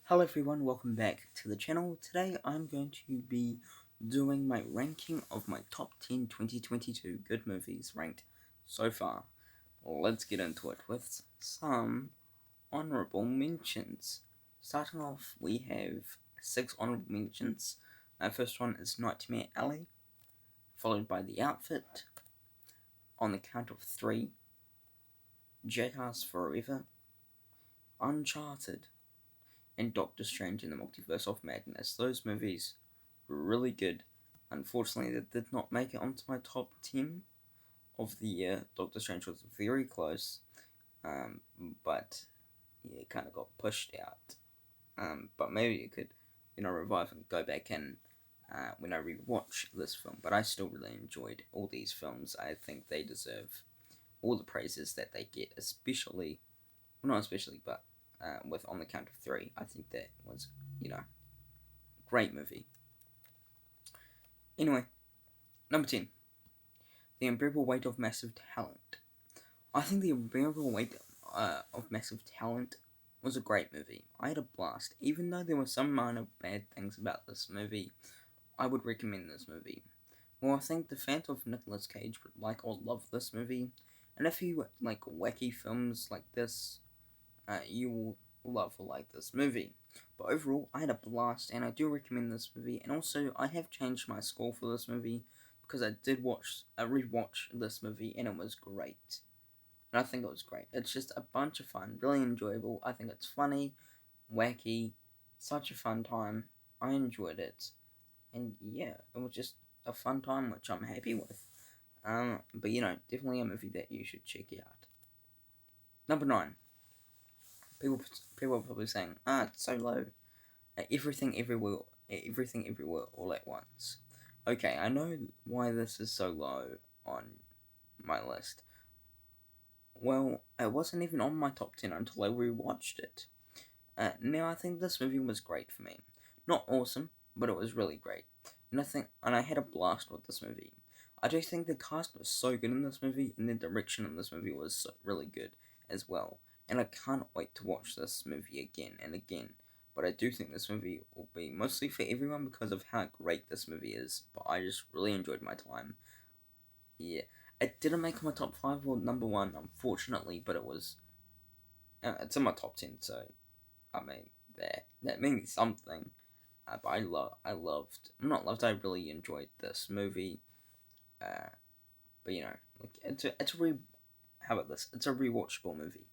Hello everyone, welcome back to the channel. Today I'm going to be doing my ranking of my top 10 2022 good movies ranked so far. Let's get into it with some honorable mentions. Starting off, we have 6 honorable mentions. First one is Nightmare Alley, followed by The Outfit, On the Count of 3, Jackass Forever, Uncharted, and Doctor Strange in the Multiverse of Madness. Those movies were really good. Unfortunately, they did not make it onto my top 10 of the year. Doctor Strange was very close, but yeah, it kind of got pushed out. But maybe it could, revive and go back in when I rewatch this film. But I still really enjoyed all these films. I think they deserve all the praises that they get, especially, well, not especially, but with On the Count of 3. I think that was, great movie. Anyway, number 10, The Unbearable Weight of Massive Talent. I think The Unbearable Weight of Massive Talent was a great movie. I had a blast. Even though there were some minor bad things about this movie, I would recommend this movie. Well, I think the fans of Nicolas Cage would like or love this movie, and if you like wacky films like this, you will love or like this movie. But overall, I had a blast, and I do recommend this movie. And also, I have changed my score for this movie because I did rewatch this movie, and it was great. And I think it was great. It's just a bunch of fun, really enjoyable. I think it's funny, wacky, such a fun time. I enjoyed it, and yeah, it was just a fun time, which I'm happy with. But definitely a movie that you should check out. Number 9. People are probably saying, it's so low. Everything everywhere all at once. Okay, I know why this is so low on my list. Well, it wasn't even on my top 10 until I rewatched it. Now I think this movie was great for me. Not awesome, but it was really great. And I had a blast with this movie. I do think the cast was so good in this movie, and the direction in this movie was really good as well. And I can't wait to watch this movie again and again. But I do think this movie will be mostly for everyone because of how great this movie is. But I just really enjoyed my time. Yeah, it didn't make my top 5 or number 1, unfortunately, but it's in my top 10, so I mean that means something. But I really enjoyed this movie. But how about this? It's a rewatchable movie.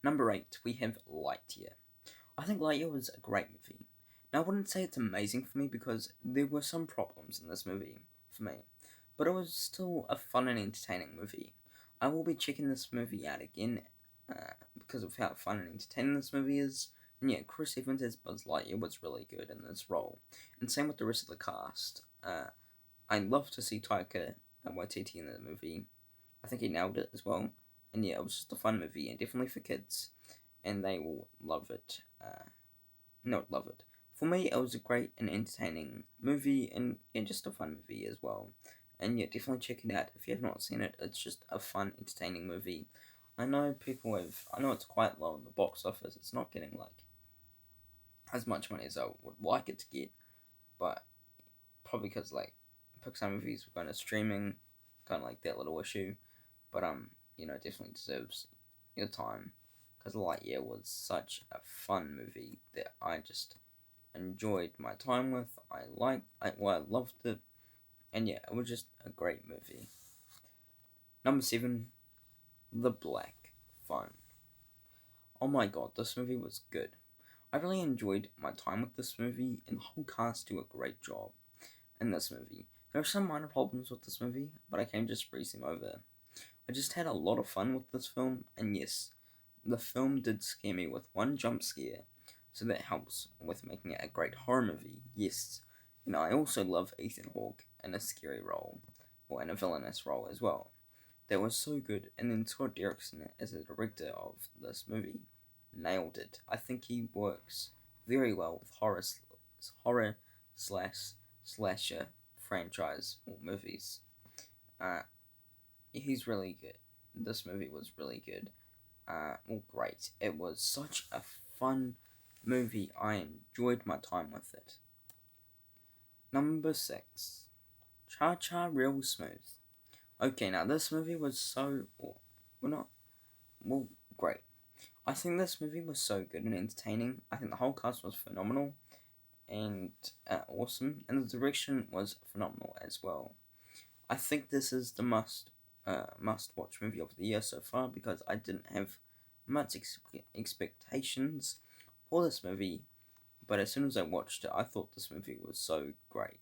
Number 8, we have Lightyear. I think Lightyear was a great movie. Now, I wouldn't say it's amazing for me because there were some problems in this movie for me, but it was still a fun and entertaining movie. I will be checking this movie out again because of how fun and entertaining this movie is. And yeah, Chris Evans as Buzz Lightyear was really good in this role, and same with the rest of the cast. I'd love to see Taika Waititi in the movie. I think he nailed it as well. And yeah, it was just a fun movie, and definitely for kids, and they will love it. Not love it. For me, it was a great and entertaining movie, and just a fun movie as well. And yeah, definitely check it out if you have not seen it. It's just a fun, entertaining movie. I know it's quite low in the box office. It's not getting like as much money as I would like it to get, but probably because like Pixar movies were going to streaming, kind of like that little issue. But definitely deserves your time because Lightyear was such a fun movie that I just enjoyed my time with. I loved it, and yeah, it was just a great movie. Number 7, The Black Phone. Oh my god, this movie was good. I really enjoyed my time with this movie, and the whole cast do a great job in this movie. There are some minor problems with this movie, but I can just breeze them over. I just had a lot of fun with this film, and yes, the film did scare me with one jump scare, so that helps with making it a great horror movie. Yes, I also love Ethan Hawke in a scary role, or in a villainous role as well. That was so good, and then Scott Derrickson as the director of this movie nailed it. I think he works very well with horror slash slasher franchise or movies. Uh, he's really good. This movie was really good. Great. It was such a fun movie, I enjoyed my time with it. Number 6. Cha Cha Real Smooth. Okay, now this movie was so... Well, not... Well, great. I think this movie was so good and entertaining. I think the whole cast was phenomenal and awesome, and the direction was phenomenal as well. I think this is the must watch movie of the year so far because I didn't have much expectations for this movie, but as soon as I watched it, I thought this movie was so great,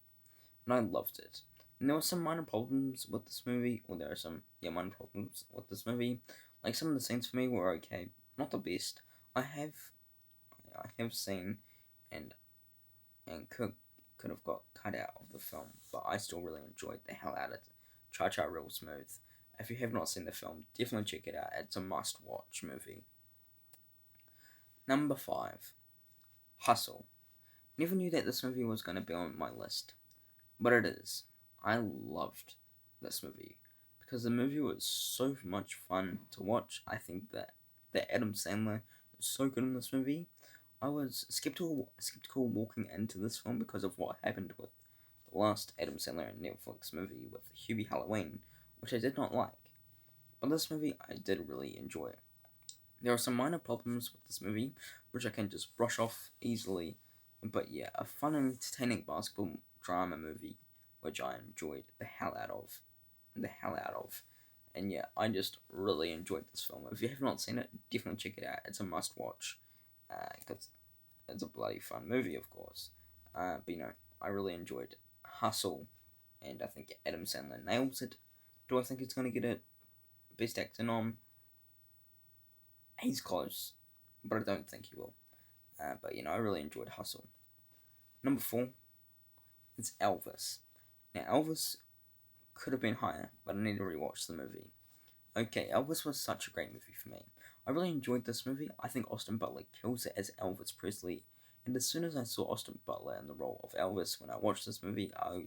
and I loved it. And there were some minor problems with this movie, or there are some minor problems with this movie. Like some of the scenes for me were okay, not the best. I have seen and could have got cut out of the film, but I still really enjoyed the hell out of it. Cha Cha Real Smooth. If you have not seen the film, definitely check it out. It's a must-watch movie. Number 5. Hustle. Never knew that this movie was going to be on my list, but it is. I loved this movie because the movie was so much fun to watch. I think that Adam Sandler is so good in this movie. I was skeptical walking into this film because of what happened with the last Adam Sandler and Netflix movie with Hubie Halloween, which I did not like. But this movie I did really enjoy. There are some minor problems with this movie, which I can just brush off easily. But yeah, a fun and entertaining basketball drama movie, which I enjoyed the hell out of. And yeah, I just really enjoyed this film. If you have not seen it, definitely check it out. It's a must watch. Because it's a bloody fun movie, of course. But I really enjoyed Hustle, and I think Adam Sandler nails it. Do I think he's going to get a Best Actor nom? He's close, but I don't think he will. But I really enjoyed Hustle. Number 4, it's Elvis. Now, Elvis could have been higher, but I need to rewatch the movie. Okay, Elvis was such a great movie for me. I really enjoyed this movie. I think Austin Butler kills it as Elvis Presley. And as soon as I saw Austin Butler in the role of Elvis when I watched this movie, I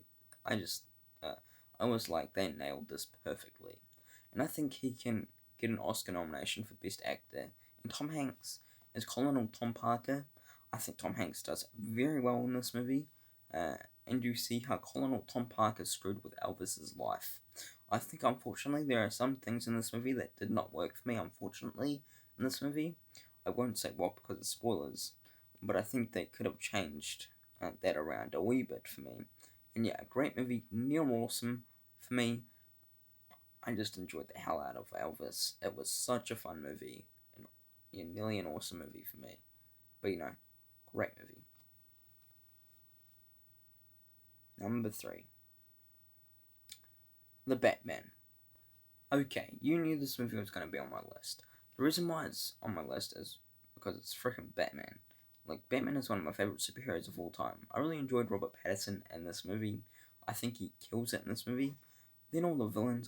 was like, they nailed this perfectly. And I think he can get an Oscar nomination for Best Actor. And Tom Hanks as Colonel Tom Parker. I think Tom Hanks does very well in this movie. And you see how Colonel Tom Parker screwed with Elvis's life. I think, unfortunately, there are some things in this movie that did not work for me, unfortunately, in this movie. I won't say what because of spoilers, but I think they could have changed that around a wee bit for me. And yeah, a great movie, near awesome for me. I just enjoyed the hell out of Elvis. It was such a fun movie, and nearly an awesome movie for me. But great movie. Number 3. The Batman. Okay, you knew this movie was going to be on my list. The reason why it's on my list is because it's freaking Batman. Like, Batman is one of my favorite superheroes of all time. I really enjoyed Robert Pattinson in this movie. I think he kills it in this movie. Then all the villains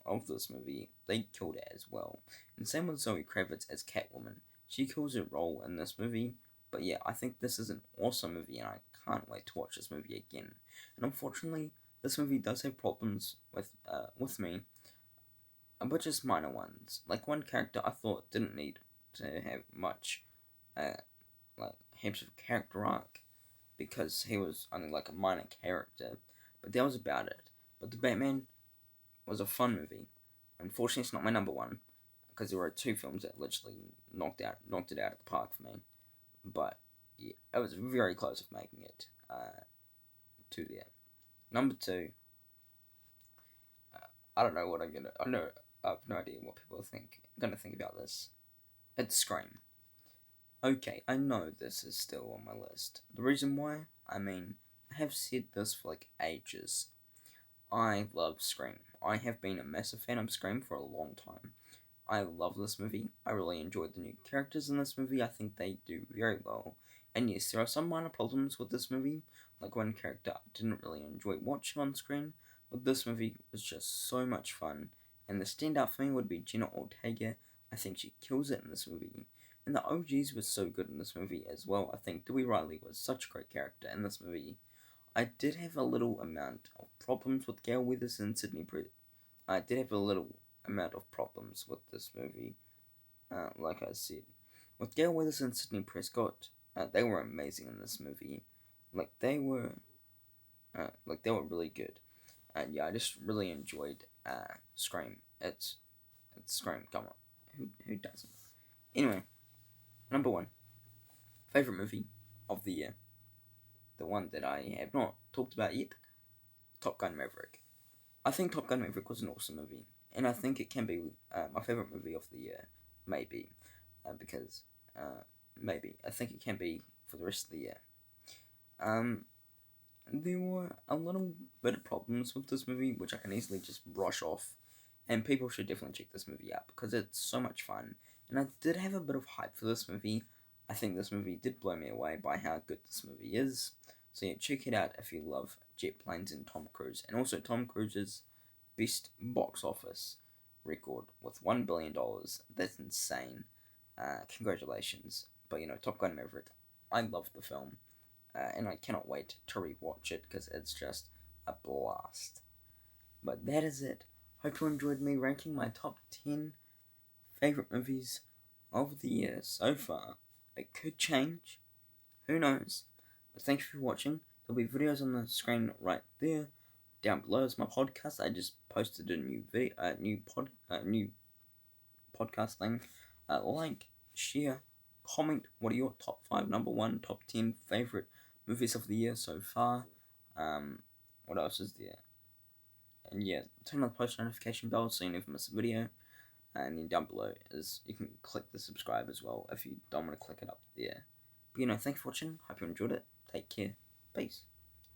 of this movie, they killed it as well. And same with Zoe Kravitz as Catwoman. She kills her role in this movie. But yeah, I think this is an awesome movie, and I can't wait to watch this movie again. And unfortunately, this movie does have problems with me, but just minor ones. Like, one character I thought didn't need to have much, heaps of character arc, because he was only like a minor character, but that was about it. But The Batman was a fun movie. Unfortunately, it's not my number 1, because there were 2 films that literally knocked it out of the park for me. But yeah, I was very close of making it to there. Number 2. I don't know what I have no idea what people are gonna think about this. It's Scream. Okay, I know this is still on my list. The reason why? I have said this for like ages. I love Scream. I have been a massive fan of Scream for a long time. I love this movie. I really enjoyed the new characters in this movie. I think they do very well. And yes, there are some minor problems with this movie. Like, one character I didn't really enjoy watching on screen. But this movie was just so much fun. And the standout for me would be Jenna Ortega. I think she kills it in this movie. And the OGs were so good in this movie as well. I think Dewey Riley was such a great character in this movie. I did have a little amount of problems with Gale Weathers and I did have a little amount of problems with this movie. Like I said, with Gale Weathers and Sidney Prescott, They were amazing in this movie. Like they were really good. And yeah, I just really enjoyed Scream. It's Scream. Come on, who doesn't? Anyway, number one favorite movie of the year, the one that I have not talked about yet, Top Gun Maverick. I think Top Gun Maverick was an awesome movie, and I think it can be my favorite movie of the year, maybe, because maybe I think it can be for the rest of the year. Um, there were a little bit of problems with this movie, which I can easily just brush off, and people should definitely check this movie out because it's so much fun. And I did have a bit of hype for this movie. I think this movie did blow me away by how good this movie is. So yeah, check it out if you love jet planes and Tom Cruise, and also Tom Cruise's best box office record with $1 billion. That's insane. Congratulations. But Top Gun Maverick, I love the film, and I cannot wait to rewatch it because it's just a blast. But that is it. Hope you enjoyed me ranking my top 10 favorite movies of the year so far. It could change, who knows? But thank you for watching. There'll be videos on the screen right there. Down below is my podcast. I just posted a new video, new podcast thing. Like, share, comment. What are your top 5, number 1, top 10 favorite movies of the year so far? What else is there? And yeah, turn on the post notification bell so you never miss a video. And then down below is you can click the subscribe as well if you don't want to click it up there. But thanks for watching. Hope you enjoyed it. Take care. Peace.